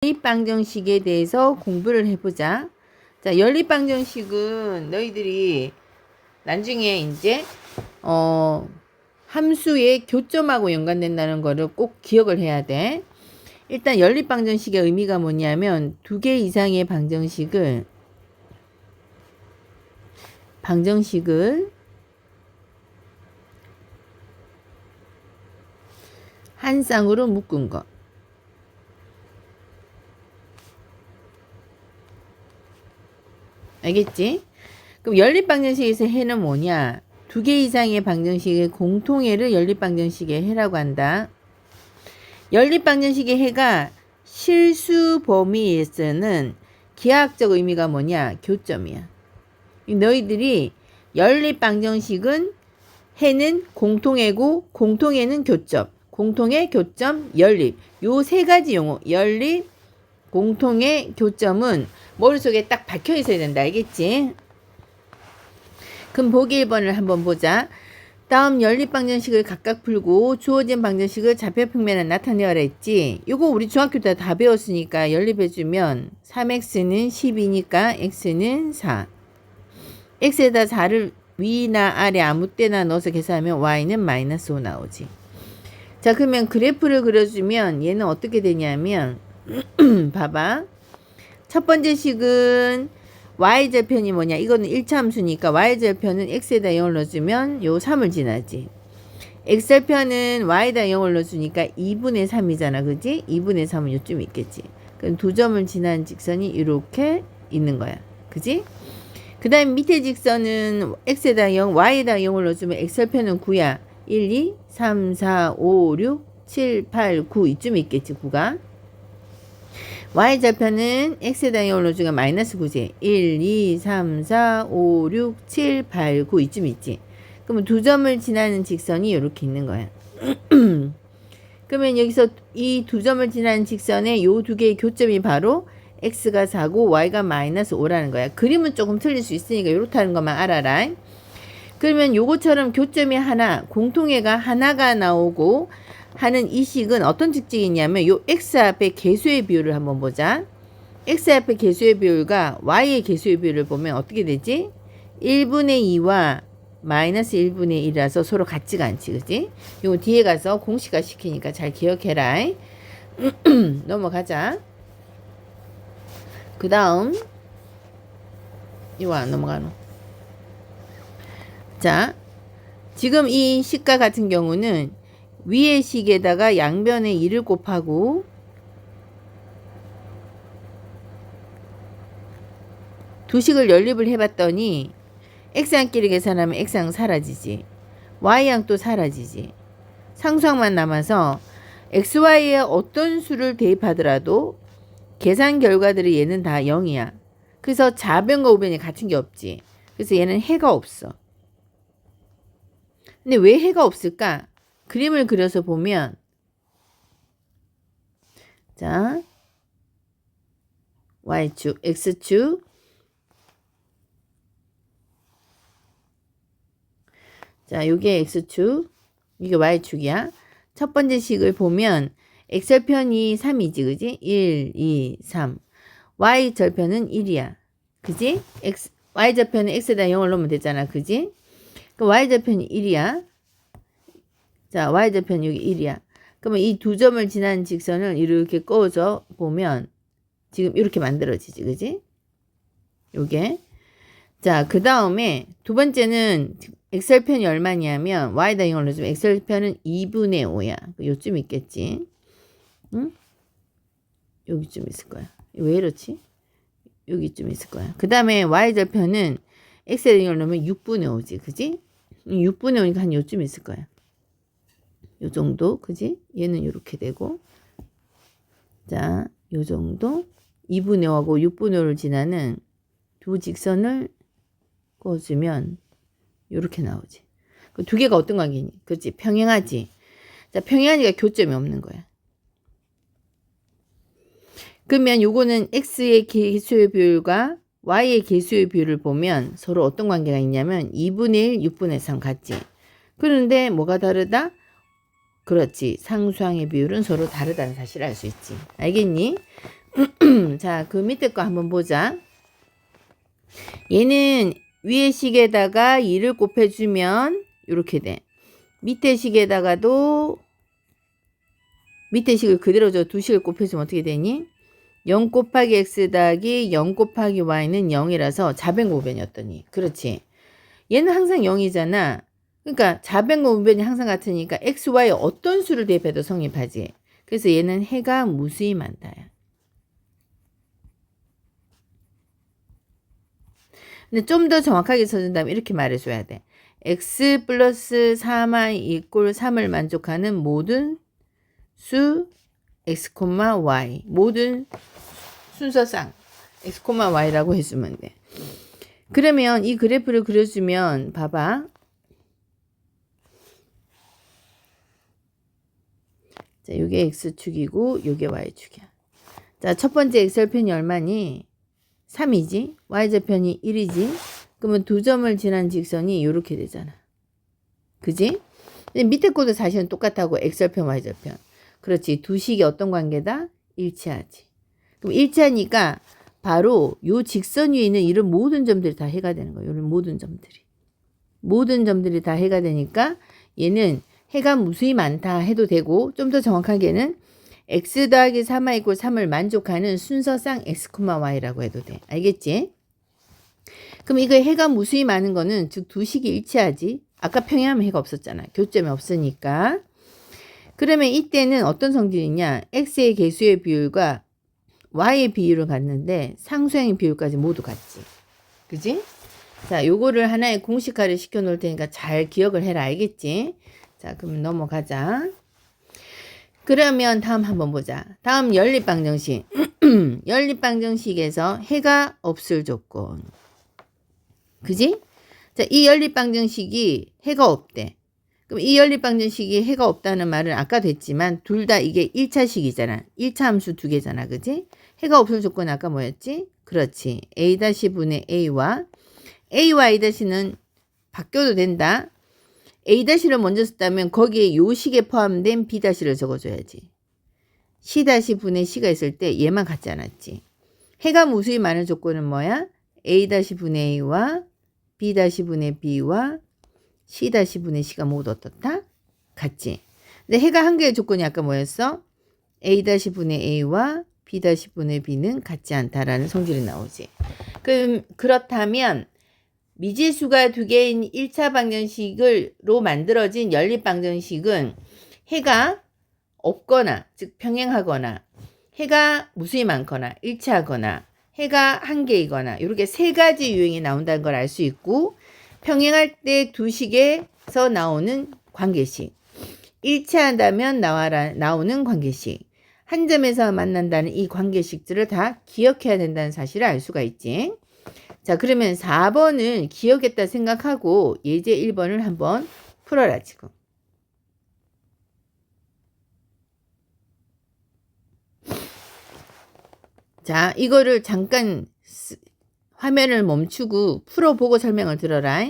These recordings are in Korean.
연립방정식에 대해서 공부를 해보자. 자, 연립방정식은 너희들이 나중에 이제 함수의 교점하고 연관된다는 거를 꼭 기억을 해야 돼. 일단 연립방정식의 의미가 뭐냐면 두 개 이상의 방정식을 한 쌍으로 묶은 것. 알겠지? 그럼 연립방정식에서 해는 뭐냐? 두 개 이상의 방정식의 공통해를 연립방정식의 해라고 한다. 연립방정식의 해가 실수 범위에서는 기하학적 의미가 뭐냐? 교점이야. 너희들이 연립방정식은 해는 공통해고 공통해는 교점. 공통해, 교점, 연립. 요 세 가지 용어. 연립, 공통의 교점은 머릿속에 딱 박혀 있어야 된다. 알겠지? 그럼 보기 1번을 한번 보자. 다음 연립방정식을 각각 풀고 주어진 방정식을 좌표평면에 나타내어라 했지. 요거 우리 중학교 때 다 배웠으니까 연립해주면 3x는 10이니까 x는 4. x에다 4를 위나 아래 아무 때나 넣어서 계산하면 y는 마이너스 5 나오지. 자, 그러면 그래프를 그려주면 얘는 어떻게 되냐면 봐봐. 첫 번째 식은 y절편이 뭐냐? 이거는 1차 함수니까 y절편은 x에다 0을 넣어주면 요 3을 지나지. x절편은 y에다 0을 넣어주니까 2분의 3이잖아. 그지? 2분의 3은 요쯤 있겠지. 그럼 두 점을 지난 직선이 이렇게 있는 거야. 그지? 그 다음 밑에 직선은 x에다 0, y에다 0을 넣어주면 x절편은 9야. 1, 2, 3, 4, 5, 6, 7, 8, 9 이쯤 있겠지. 9가. y절편은 x에다 0을 넣어주면 마이너스 9지. 1, 2, 3, 4, 5, 6, 7, 8, 9 이쯤 있지. 그러면 두 점을 지나는 직선이 이렇게 있는 거야. 그러면 여기서 이 두 점을 지나는 직선의 요 두 개의 교점이 바로 x가 4고 y가 마이너스 5라는 거야. 그림은 조금 틀릴 수 있으니까 이렇다는 것만 알아라. 그러면 요거처럼 교점이 하나, 공통해가 하나가 나오고 하는 이 식은 어떤 특징이 있냐면 요 x 앞에 개수의 비율을 한번 보자. x 앞에 개수의 비율과 y의 개수의 비율을 보면 어떻게 되지? 1분의 2와 마이너스 1분의 1이라서 서로 같지가 않지. 그지? 요거 뒤에 가서 공식화 시키니까 잘 기억해라. 넘어가자. 그 다음 이거 안 넘어가노. 자, 지금 이 식과 같은 경우는 위의 식에다가 양변에 2를 곱하고 두 식을 연립을 해봤더니 x항끼리 계산하면 x항 사라지지. y항 또 사라지지. 상수항만 남아서 xy에 어떤 수를 대입하더라도 계산 결과들이 얘는 다 0이야. 그래서 좌변과 우변이 같은 게 없지. 그래서 얘는 해가 없어. 근데 왜 해가 없을까? 그림을 그려서 보면 자, y축, x축 자, 요게 x축, 이게 y축이야. 첫 번째 식을 보면 x절편이 3이지, 그지? 1, 2, 3. y절편은 1이야. 그지? y절편은 x에다 0을 넣으면 되잖아. 그지? 그 y절편이 1이야. 자, y절편 여기 1이야. 그러면 이 두 점을 지난 직선을 이렇게 꺼져 보면 지금 이렇게 만들어지지. 그지? 요게. 자, 그 다음에 두 번째는 x절편이 얼마냐면 y에다 0을 넣어주면 x절편은 2분의 5야. 요쯤 있겠지. 응? 여기쯤 있을 거야. 왜 이렇지? 여기쯤 있을 거야. 그 다음에 y절편은 x에다 0을 넣으면 6분의 5지. 그지? 6분의 5니까 한 요쯤 있을 거야. 요 정도. 그지? 얘는 이렇게 되고. 자, 요 정도. 2분의 5하고 6분의 5를 지나는 두 직선을 꺼주면 이렇게 나오지. 그 두 개가 어떤 관계니? 그렇지? 평행하지. 자, 평행하니까 교점이 없는 거야. 그러면 요거는 x의 개수의 비율과 y의 개수의 비율을 보면 서로 어떤 관계가 있냐면 2분의 1, 6분의 3 같지. 그런데 뭐가 다르다? 그렇지. 상수항의 비율은 서로 다르다는 사실을 알 수 있지. 알겠니? 자, 그 밑에 거 한번 보자. 얘는 위에 식에다가 2를 곱해주면 이렇게 돼. 밑에 식에다가도 밑에 식을 그대로 줘. 두 식을 곱해주면 어떻게 되니? 0 곱하기 x 더하기 0 곱하기 y는 0이라서 자변고변이었더니. 그렇지. 얘는 항상 0이잖아. 그러니까 자변고변이 항상 같으니까 x, y 어떤 수를 대입해도 성립하지. 그래서 얘는 해가 무수히 많다야. 근데 좀 더 정확하게 써준다면 이렇게 말해줘야 돼. x 플러스 3y 이꼴 3을 만족하는 모든 수 x, y 모든 순서상 x, y라고 해주면 돼. 그러면 이 그래프를 그려주면 봐봐. 자, 이게 x축이고 이게 y축이야. 자, 첫 번째 x절편이 얼마니? 3이지. y절편이 1이지. 그러면 두 점을 지난 직선이 이렇게 되잖아. 그지? 근데 밑에 것도 사실은 똑같다고. x절편, y절편. 그렇지. 두 식이 어떤 관계다? 일치하지. 그럼 일치하니까 바로 요 직선 위에 있는 이런 모든 점들이 다 해가 되는 거예요. 이런 모든 점들이. 모든 점들이 다 해가 되니까 얘는 해가 무수히 많다 해도 되고, 좀 더 정확하게는 x 더하기 3y 이꼴 3을 만족하는 순서상 x, y라고 해도 돼. 알겠지? 그럼 이거 해가 무수히 많은 거는 즉 두 식이 일치하지. 아까 평행하면 해가 없었잖아. 교점이 없으니까. 그러면 이때는 어떤 성질이냐? x의 개수의 비율과 y의 비율을 갖는데 상수항의 비율까지 모두 같지. 그지? 자, 요거를 하나의 공식화를 시켜 놓을 테니까 잘 기억을 해라. 알겠지? 자, 그럼 넘어가자. 그러면 다음 한번 보자. 다음 연립방정식. 연립방정식에서 해가 없을 조건. 그지? 자, 이 연립방정식이 해가 없대. 그럼 이 연립방정식이 해가 없다는 말은 아까도 했지만 둘 다 이게 1차식이잖아. 1차 함수 두 개잖아. 그지? 해가 없을 조건 아까 뭐였지? 그렇지. a-분의 a와 a와 a-는 바뀌어도 된다. a-를 먼저 썼다면 거기에 요 식에 포함된 b-를 적어줘야지. c-분의 c가 있을 때 얘만 같지 않았지. 해가 무수히 많은 조건은 뭐야? a-분의 a와 b-분의 b와 c-분의 c가 모두 어떻다? 같지. 근데 해가 한 개의 조건이 아까 뭐였어? a-분의 a와 b-분의 b는 같지 않다라는 성질이 나오지. 그렇다면 미지수가 두 개인 1차 방정식으로 만들어진 연립방정식은 해가 없거나 즉 평행하거나 해가 무수히 많거나 일치하거나 해가 한 개이거나 이렇게 세 가지 유형이 나온다는 걸 알 수 있고, 평행할 때 두 식에서 나오는 관계식, 일치한다면 나오는 관계식, 한 점에서 만난다는 이 관계식들을 다 기억해야 된다는 사실을 알 수가 있지. 자, 그러면 4번을 기억했다 생각하고 예제 1번을 한번 풀어라 지금. 자, 이거를 잠깐 화면을 멈추고 풀어보고 설명을 들어라.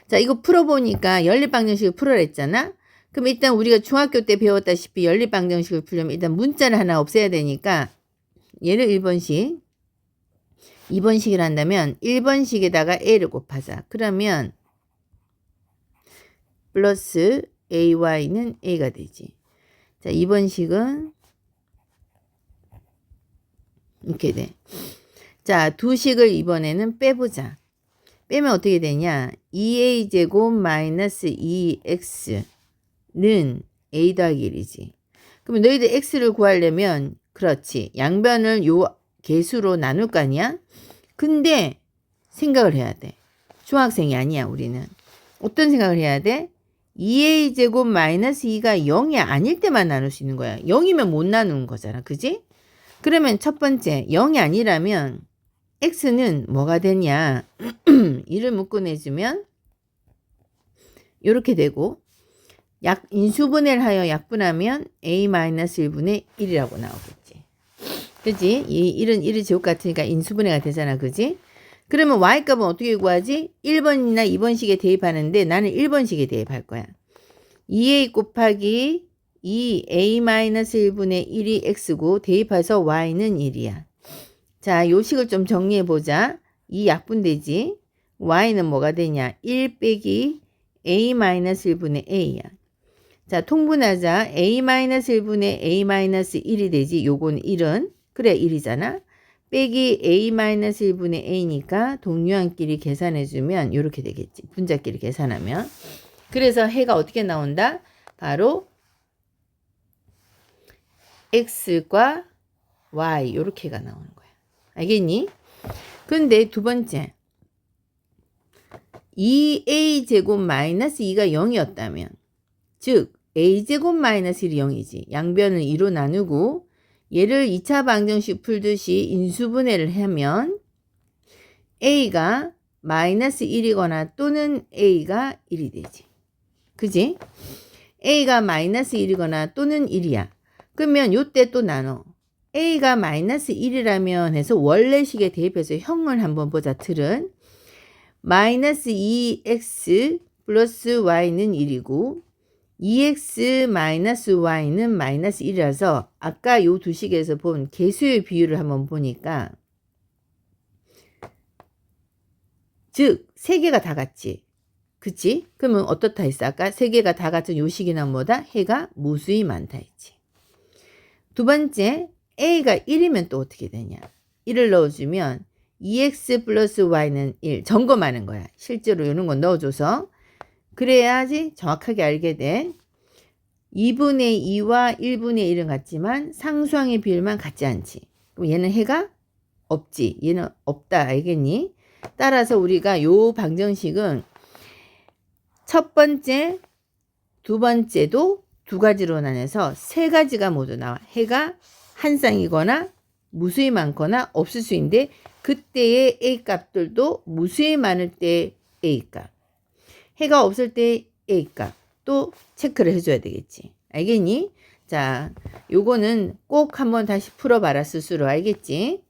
자, 이거 풀어보니까 연립방정식을 풀어라 했잖아. 그럼 일단 우리가 중학교 때 배웠다시피 연립방정식을 풀려면 일단 문자를 하나 없애야 되니까 얘를 1번식, 2번식을 한다면 1번식에다가 a를 곱하자. 그러면 플러스 ay는 a가 되지. 자, 2번식은 이렇게 돼. 자, 두 식을 이번에는 빼보자. 빼면 어떻게 되냐? 2a제곱 마이너스 2x는 a 더하기 1이지. 그러면 너희들 x를 구하려면 그렇지. 양변을 요 개수로 나눌 거 아니야? 근데 생각을 해야 돼. 중학생이 아니야 우리는. 어떤 생각을 해야 돼? 2a제곱 마이너스 2가 0이 아닐 때만 나눌 수 있는 거야. 0이면 못 나누는 거잖아. 그지? 그러면 첫 번째 0이 아니라면 x는 뭐가 되냐? 1을 묶어내주면 이렇게 되고, 인수분해를 하여 약분하면 a-1분의 1이라고 나오겠지. 그지? 이 1은 1의 제곱 같으니까 인수분해가 되잖아. 그지? 그러면 y값은 어떻게 구하지? 1번이나 2번식에 대입하는데 나는 1번식에 대입할 거야. 2a 곱하기 이 a-1분의 1이 x고 대입해서 y는 1이야. 자, 요 식을 좀 정리해 보자. 이 약분되지. y는 뭐가 되냐? 1 빼기 a-1분의 a야. 자, 통분하자. a-1분의 a-1이 되지. 요건 1은. 그래, 1이잖아. 빼기 a-1분의 a니까 동류항끼리 계산해주면 이렇게 되겠지. 분자끼리 계산하면. 그래서 해가 어떻게 나온다? 바로 x과 y 이렇게가 나오는 거야. 알겠니? 근데 두 번째 2a제곱 마이너스 2가 0이었다면 즉 a제곱 마이너스 1이 0이지. 양변을 2로 나누고 얘를 2차 방정식 풀듯이 인수분해를 하면 a가 마이너스 1이거나 또는 a가 1이 되지. 그지? a가 마이너스 1이거나 또는 1이야. 그러면 요때 또 나눠. a가 마이너스 1이라면 해서 원래식에 대입해서 형을 한번 보자. 틀은 마이너스 2x 플러스 y는 1이고 2x 마이너스 y는 마이너스 1이라서 아까 요 두 식에서 본 개수의 비율을 한번 보니까 즉 세 개가 다 같지. 그치? 그러면 어떻다 했어? 아까 세 개가 다 같은 요 식이나 뭐다? 해가 무수히 많다 했지. 두 번째 a가 1이면 또 어떻게 되냐? 1을 넣어주면 2x 플러스 y는 1 점검하는 거야. 실제로 이런 거 넣어줘서 그래야지 정확하게 알게 돼. 2분의 2와 1분의 1은 같지만 상수항의 비율만 같지 않지. 그럼 얘는 해가 없지. 얘는 없다. 알겠니? 따라서 우리가 요 방정식은 첫 번째, 두 번째도 두 가지로 나눠서 세 가지가 모두 나와. 해가 한 쌍이거나 무수히 많거나 없을 수 있는데 그때의 A 값들도 무수히 많을 때 A 값. 해가 없을 때 A 값. 또 체크를 해줘야 되겠지. 알겠니? 자, 요거는 꼭 한번 다시 풀어봐라 스스로. 알겠지?